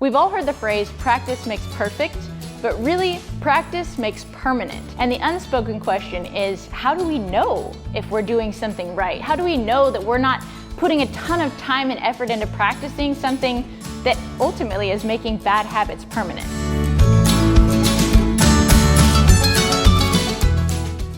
We've all heard the phrase, practice makes perfect, but really, practice makes permanent. And the unspoken question is, how do we know if we're doing something right? How do we know that we're not putting a ton of time and effort into practicing something that ultimately is making bad habits permanent?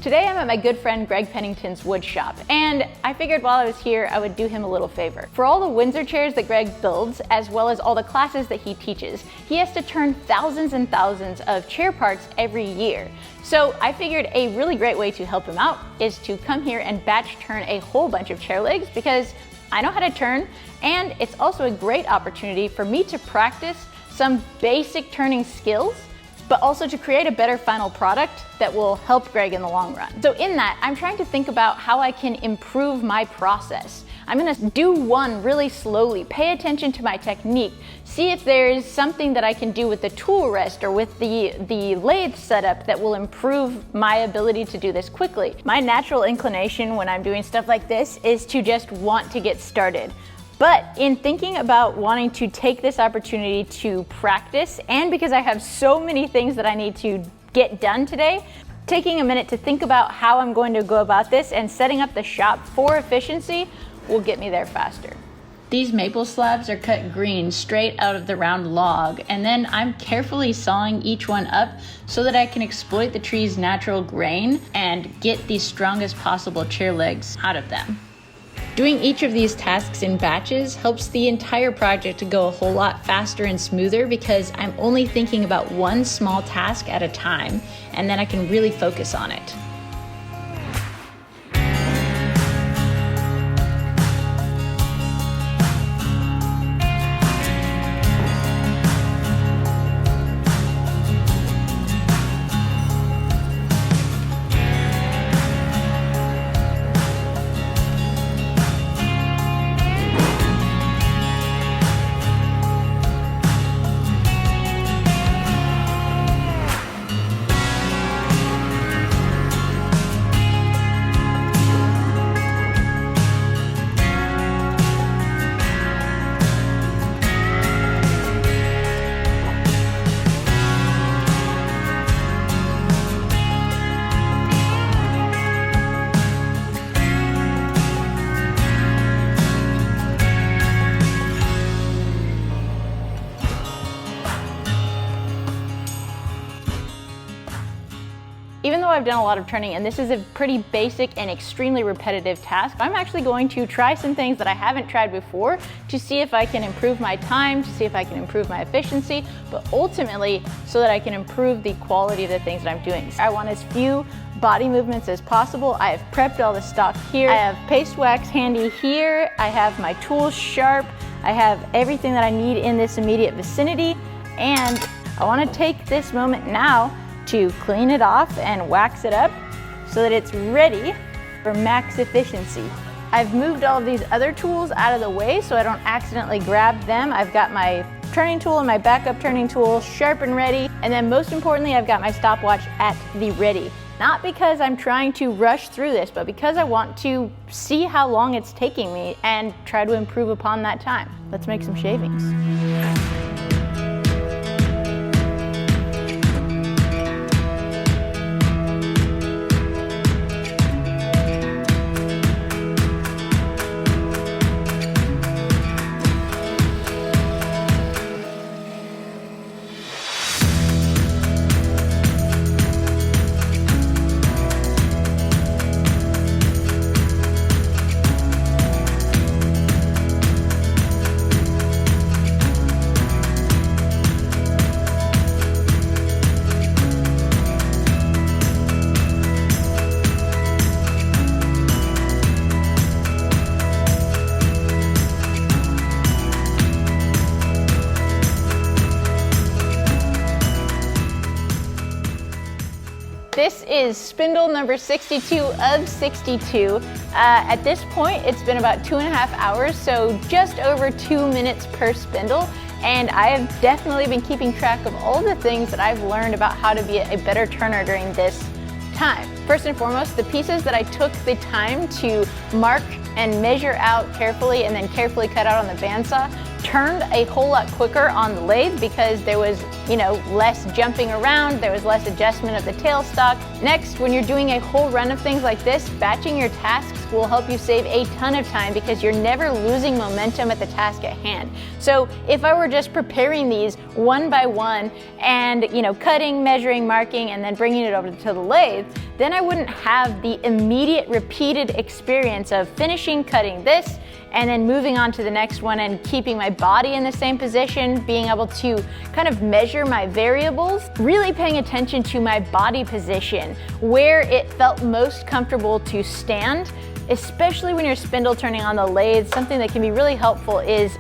Today I'm at my good friend Greg Pennington's wood shop, and I figured while I was here I would do him a little favor. For all the Windsor chairs that Greg builds, as well as all the classes that he teaches, he has to turn thousands and thousands of chair parts every year. So I figured a really great way to help him out is to come here and batch turn a whole bunch of chair legs, because I know how to turn, and it's also a great opportunity for me to practice some basic turning skills, but also to create a better final product that will help Greg in the long run. So in that, I'm trying to think about how I can improve my process. I'm gonna do one really slowly, pay attention to my technique, see if there's something that I can do with the tool rest or with the lathe setup that will improve my ability to do this quickly. My natural inclination when I'm doing stuff like this is to just want to get started. But in thinking about wanting to take this opportunity to practice, and because I have so many things that I need to get done today, taking a minute to think about how I'm going to go about this and setting up the shop for efficiency will get me there faster. These maple slabs are cut green straight out of the round log, and then I'm carefully sawing each one up so that I can exploit the tree's natural grain and get the strongest possible chair legs out of them. Doing each of these tasks in batches helps the entire project to go a whole lot faster and smoother, because I'm only thinking about one small task at a time, and then I can really focus on it. Even though I've done a lot of turning, and this is a pretty basic and extremely repetitive task, I'm actually going to try some things that I haven't tried before to see if I can improve my time, to see if I can improve my efficiency, but ultimately so that I can improve the quality of the things that I'm doing. I want as few body movements as possible. I have prepped all the stock here. I have paste wax handy here. I have my tools sharp. I have everything that I need in this immediate vicinity, and I want to take this moment now to clean it off and wax it up so that it's ready for max efficiency. I've moved all of these other tools out of the way so I don't accidentally grab them. I've got my turning tool and my backup turning tool sharp and ready, and then most importantly, I've got my stopwatch at the ready. Not because I'm trying to rush through this, but because I want to see how long it's taking me and try to improve upon that time. Let's make some shavings. This is spindle number 62 of 62. At this point, it's been about 2.5 hours, so just over 2 minutes per spindle. And I have definitely been keeping track of all the things that I've learned about how to be a better turner during this time. First and foremost, the pieces that I took the time to mark and measure out carefully and then carefully cut out on the bandsaw turned a whole lot quicker on the lathe because there was, less jumping around, there was less adjustment of the tailstock. Next, when you're doing a whole run of things like this, batching your tasks will help you save a ton of time because you're never losing momentum at the task at hand. So if I were just preparing these one by one and, cutting, measuring, marking, and then bringing it over to the lathe, then I wouldn't have the immediate repeated experience of finishing cutting this and then moving on to the next one and keeping my body in the same position, being able to kind of measure my variables, really paying attention to my body position, where it felt most comfortable to stand, especially when you're spindle turning on the lathe. Something that can be really helpful is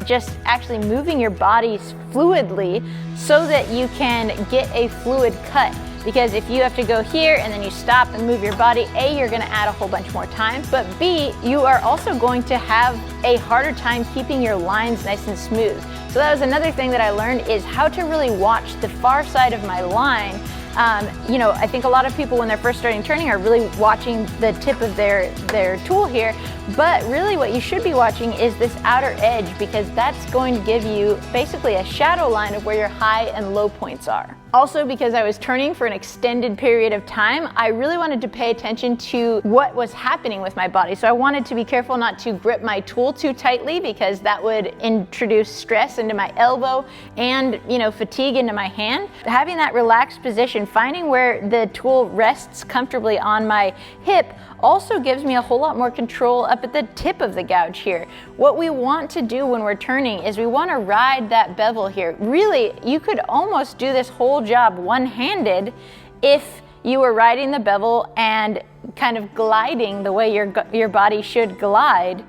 just actually moving your bodies fluidly so that you can get a fluid cut. Because if you have to go here and then you stop and move your body, A, you're gonna add a whole bunch more time, but B, you are also going to have a harder time keeping your lines nice and smooth. So that was another thing that I learned, is how to really watch the far side of my line. I think a lot of people when they're first starting turning are really watching the tip of their tool here, but really what you should be watching is this outer edge, because that's going to give you basically a shadow line of where your high and low points are. Also, because I was turning for an extended period of time, I really wanted to pay attention to what was happening with my body. So I wanted to be careful not to grip my tool too tightly, because that would introduce stress into my elbow and, fatigue into my hand. Having that relaxed position, finding where the tool rests comfortably on my hip, also gives me a whole lot more control up at the tip of the gouge here. What we want to do when we're turning is we want to ride that bevel here. Really, you could almost do this whole job one-handed if you were riding the bevel and kind of gliding the way your body should glide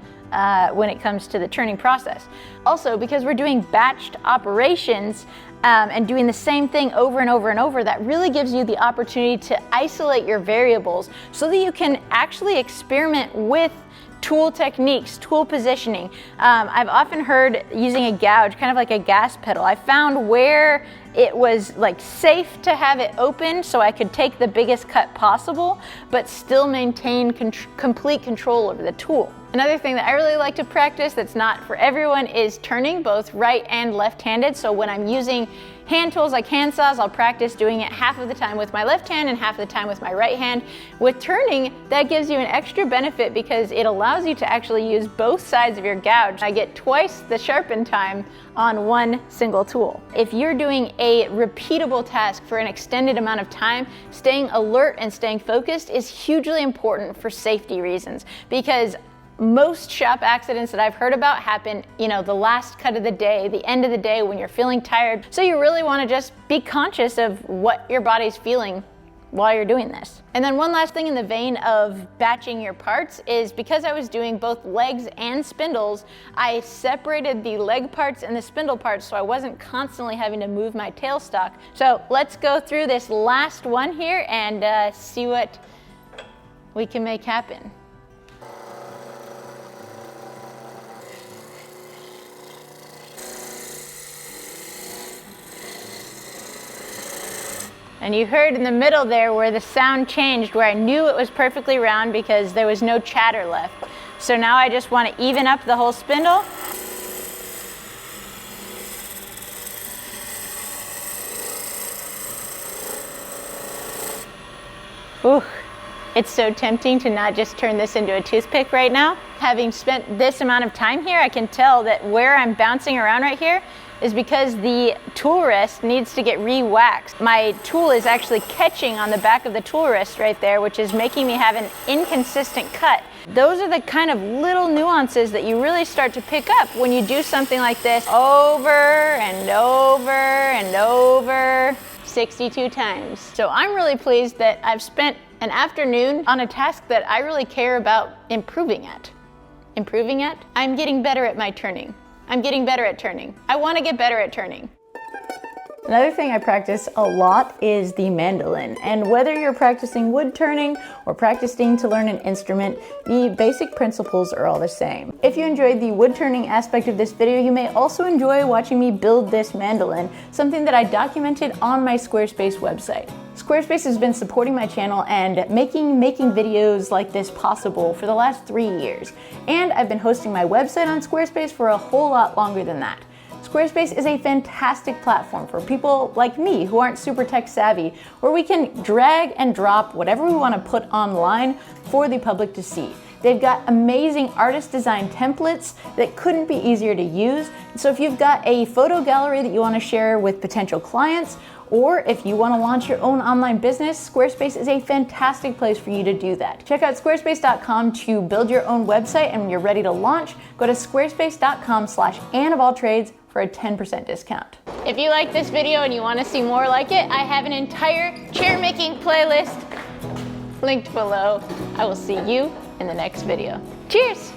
when it comes to the turning process. Also, because we're doing batched operations and doing the same thing over and over and over, that really gives you the opportunity to isolate your variables so that you can actually experiment with tool techniques, tool positioning. I've often heard using a gouge, kind of like a gas pedal. I found where it was safe to have it open so I could take the biggest cut possible, but still maintain complete control over the tool. Another thing that I really like to practice that's not for everyone is turning both right and left-handed. So when I'm using hand tools like handsaws, I'll practice doing it half of the time with my left hand and half of the time with my right hand. With turning, that gives you an extra benefit because it allows you to actually use both sides of your gouge. I get twice the sharpen time on one single tool. If you're doing a repeatable task for an extended amount of time, staying alert and staying focused is hugely important for safety reasons, because most shop accidents that I've heard about happen, the last cut of the day, the end of the day when you're feeling tired. So you really want to just be conscious of what your body's feeling while you're doing this. And then one last thing in the vein of batching your parts is, because I was doing both legs and spindles, I separated the leg parts and the spindle parts so I wasn't constantly having to move my tailstock. So let's go through this last one here and see what we can make happen. And you heard in the middle there where the sound changed, where I knew it was perfectly round because there was no chatter left. So now I just want to even up the whole spindle. Ooh, it's so tempting to not just turn this into a toothpick right now. Having spent this amount of time here, I can tell that where I'm bouncing around right here is because the tool rest needs to get re-waxed. My tool is actually catching on the back of the tool rest right there, which is making me have an inconsistent cut. Those are the kind of little nuances that you really start to pick up when you do something like this over and over and over 62 times. So I'm really pleased that I've spent an afternoon on a task that I really care about improving at. I'm getting better at my turning. I'm getting better at turning. I want to get better at turning. Another thing I practice a lot is the mandolin. And whether you're practicing wood turning or practicing to learn an instrument, the basic principles are all the same. If you enjoyed the wood turning aspect of this video, you may also enjoy watching me build this mandolin, something that I documented on my Squarespace website. Squarespace has been supporting my channel and making videos like this possible for the last 3 years. And I've been hosting my website on Squarespace for a whole lot longer than that. Squarespace is a fantastic platform for people like me who aren't super tech savvy, where we can drag and drop whatever we want to put online for the public to see. They've got amazing artist design templates that couldn't be easier to use. So if you've got a photo gallery that you want to share with potential clients, or if you want to launch your own online business, Squarespace is a fantastic place for you to do that. Check out squarespace.com to build your own website, and when you're ready to launch, go to squarespace.com/AnneofAllTrades for a 10% discount. If you like this video and you want to see more like it, I have an entire chair making playlist linked below. I will see you in the next video. Cheers!